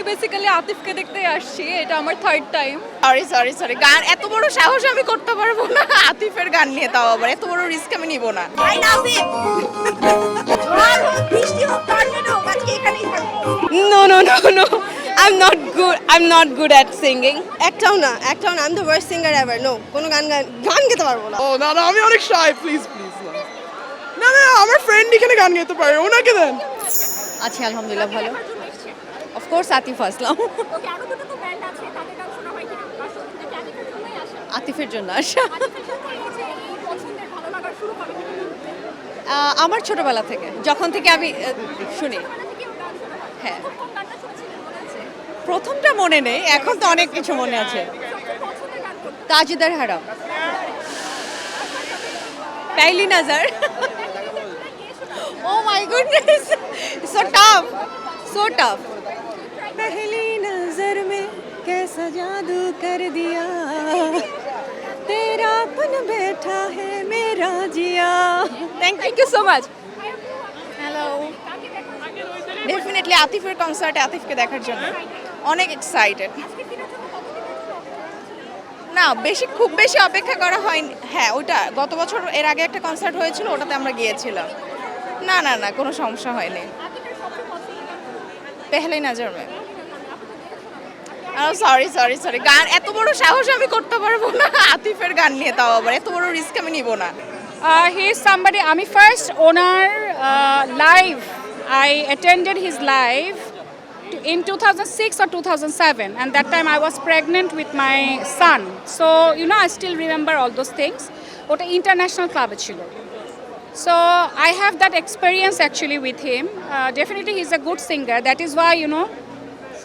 Basically আতিফকে দেখতেই আসছি, এটা আমার থার্ড টাইম। সরি গান এত বড় সাহস আমি করতে পারবো না আতিফের গান নিয়ে, তাও আবার এত বড় রিস্ক আমি নিব না। No. I'm not good at singing. একটাও না I'm the worst singer ever. No, কোনো গান গাইতে পারবো না। ও না আমি অনেক শাই, প্লিজ না আমার ফ্রেন্ড এখানে গান গাইতে পারে, ওনাকে দেন। আচ্ছা, আলহামদুলিল্লাহ ভালো। অফ কোর্স আতিফ আসলাম। আতিফের জন্য আসা। আমার ছোটবেলা থেকে, যখন থেকে আমি শুনি। হ্যাঁ, প্রথমটা মনে নেই, এখন তো অনেক কিছু মনে আছে। তাজদার হারাম, পহলি নজর। Oh my goodness, so tough. पहली नजर में कैसा जादू कर दिया, तेरा अपन बैठा है मेरा जिया। Thank you so much. Hello, definitely আতিফের কনসার্টে আতিফকে দেখার জন্য অনেক এক্সাইটেড। না খুব বেশি অপেক্ষা করা হয়নি। হ্যাঁ, ওইটা গত বছর এর আগে একটা কনসার্ট হয়েছিল, ওটাতে আমরা গিয়েছিলাম। না কোনো সমস্যা হয়নি। পেহলে নজর মে। সরি গান এত বড় সাহস আমি করতে পারবো না আতিফের গান নিয়ে, তাও আবার এত বড় রিস্ক আমি নিব না। He is somebody, আমি first owner live, I attended his live in 2006 or 2007, and that time I was pregnant with my son, so I still remember all those things. ওটা international club ছিল, so I have that experience actually with him. Definitely he's a good singer, that is why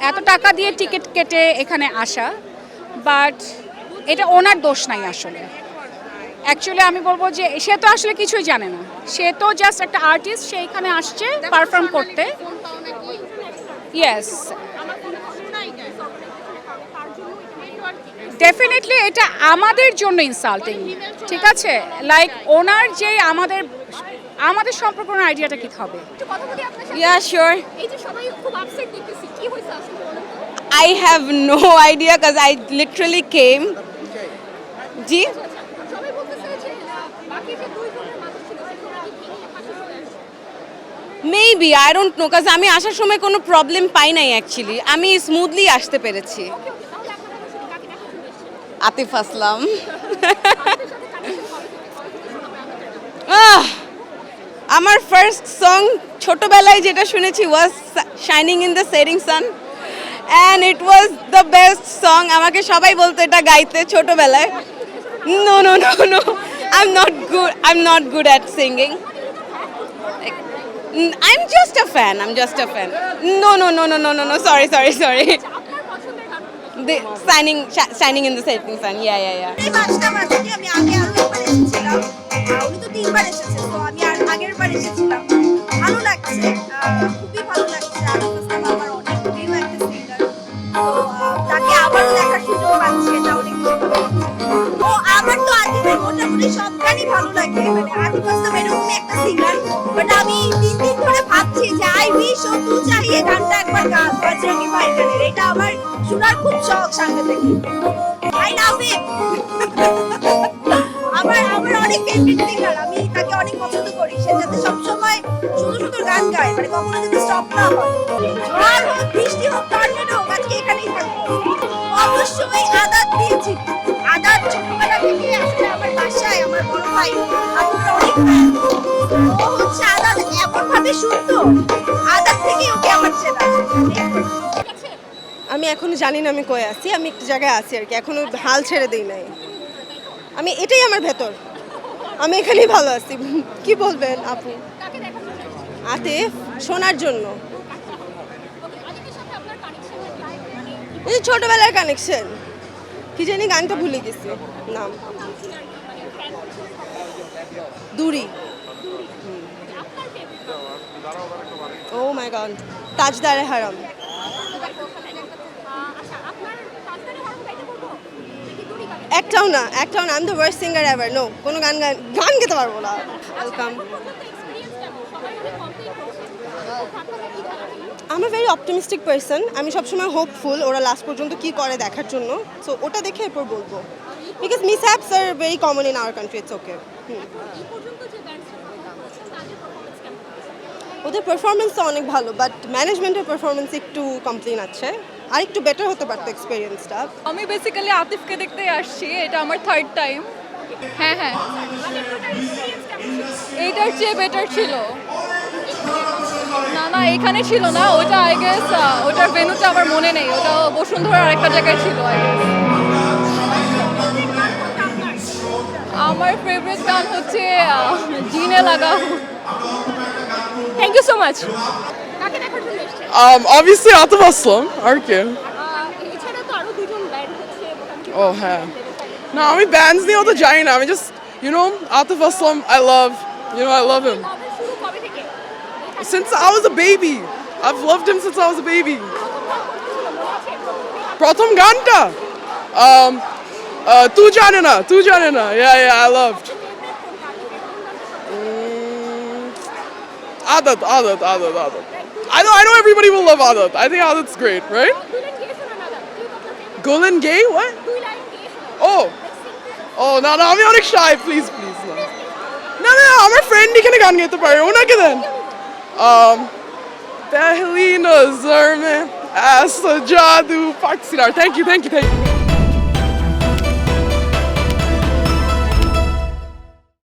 এত টাকা দিয়ে ticket কেটে এখানে আসা, but এটা ওনার দোষ নাই আসলে। অ্যাকচুয়ালি আমি বলবো যে সে তো আসলে কিছুই জানে না, সে তো জাস্ট একটা আর্টিস্ট, সে এখানে আসছে পারফর্ম করতে। ইয়েস, ডেফিনেটলি এটা আমাদের জন্য ইনসাল্টিং, ঠিক আছে? লাইক ওনার যে আমাদের সম্পর্ক আইডিয়াটা কি হবে? Yeah, sure. I have no idea because I literally came. G? Maybe, I don't know, because আমি আসার সময় কোনো প্রবলেম পাই নাই অ্যাকচুয়ালি, আমি স্মুথলি আসতে পেরেছি। আতিফ আসলাম। আমার ফার্স্ট সং ছোটবেলায় যেটা শুনেছি ওয়াজ shining in the setting San, and it was the best song. আমাকে সবাই বলতো এটা গাইতে ছোটবেলায়। No, I'm not good at singing. I'm just a fan. No. Sorry. The shining in the setting sun. Yeah. এই পাঁচটা মাঝে আমি আগে আরেকবার এসেছিলাম, উনি তো তিনবার এসেছেন, তো আমি আর আগের বার এসেছিলাম। ভালো লাগছে, খুবই ভালো লাগছে। আর আমার অনেক প্রিয় একটা সিঙ্গার, তো তাকে আবারও দেখার সুযোগ পাচ্ছি, এটা অনেক ভালো। ও আমার তো আতিফের মোটামুটি সব গানই ভালো লাগে, মানে আতিফ আসলাম এরকমই একটা সিঙ্গার, বাট আমি 3 দিন ধরে ভাবছি যে আই উইশ ও তু চাহিয়ে গানটা একবার গান বজরঙ্গী ভাইজানের, এটা আমার শোনার খুব শখ সাংঘাতিক। আই লাভ হিম। আমার অনেক ফেভারিট সিঙ্গার, আমি তাকে অনেক পছন্দ করি। সে যাতে সবসময় সুন্দর গান গায়, মানে কখনো যদি স্টপ না হয়। ঝড় হোক, বৃষ্টি হোক, টর্নেডো হোক, আজকে এখানেই থাকবো। অবশ্যই আদাত দিয়েছি। আদাত ছোটবেলা থেকে আসলে আমার বাসায় আমার বড় ভাই আমার অনেক ফ্যান। ও হচ্ছে আদাত এমন ভাবে শুনতো, আদাত থেকে ওকে আমার চেনা। আমি এখনো জানি না আমি কই আছি, আমি একটা জায়গায় আছি আর কি, এখনো হাল ছেড়ে দিই নাই। এটাই আমার ভেতর, আমি এখানেই ভালো আছি। কি বলবেন আপু? আতিফ শোনার জন্য, এই ছোটবেলার কানেকশন, কি জানি গানটা ভুলে গেছি নাম, দূরি। ও মাই গড, তাজদার হারাম। একটাও না I'm the worst singer ever. No, কোনো গান গাইতে পারবো না। ওয়েলকাম। আমি ভেরি অপটিমিস্টিক পার্সন, আমি সবসময় হোপফুল ওরা লাস্ট পর্যন্ত কি করে দেখার জন্য, সো ওটা দেখে এরপর বলবো, because mishaps are very common in our country, it's okay. ওদের পারফরমেন্স তো অনেক ভালো, বাট ম্যানেজমেন্টের পারফরমেন্স একটু কমপ্লেন আছে, আর একটু বেটার হতে পারতো এক্সপিরিয়েন্সটা। আমি বেসিক্যালি আতিফকে দেখতে আসছি, এটা আমার থার্ড টাইম। হ্যাঁ হ্যাঁ, এইটার চেয়ে বেটার ছিল। না না, এখানে ছিল না, ওটা আই গেস ওটার ভেন্যুটা আমার মনে নেই, ওটা বসুন্ধরা আরেকটা জায়গায় ছিল আই গেস। আমার ফেভারিট গান হচ্ছে Jeene Laga. Thank you so much. Obviously Atif Aslam, আর কে? Oh, হ্যাঁ। No, আমি bands নিয়ে অত জানি না, আমি just, you know, Atif Aslam, I love him. Since I was a baby. I've loved him since I was a baby. প্রথম গানটা? তু জানে না, yeah, I loved. Adat. I know everybody will love Adat. I think Adat's great, right? Golan Gay? What? Oh, no, আমি অনেক shy, please. না, আমার friend এখানে গান গাইতে পারে, ওনাকে দেন। Pehli nazar mein aisa jadoo, Pak Sinar. Thank you.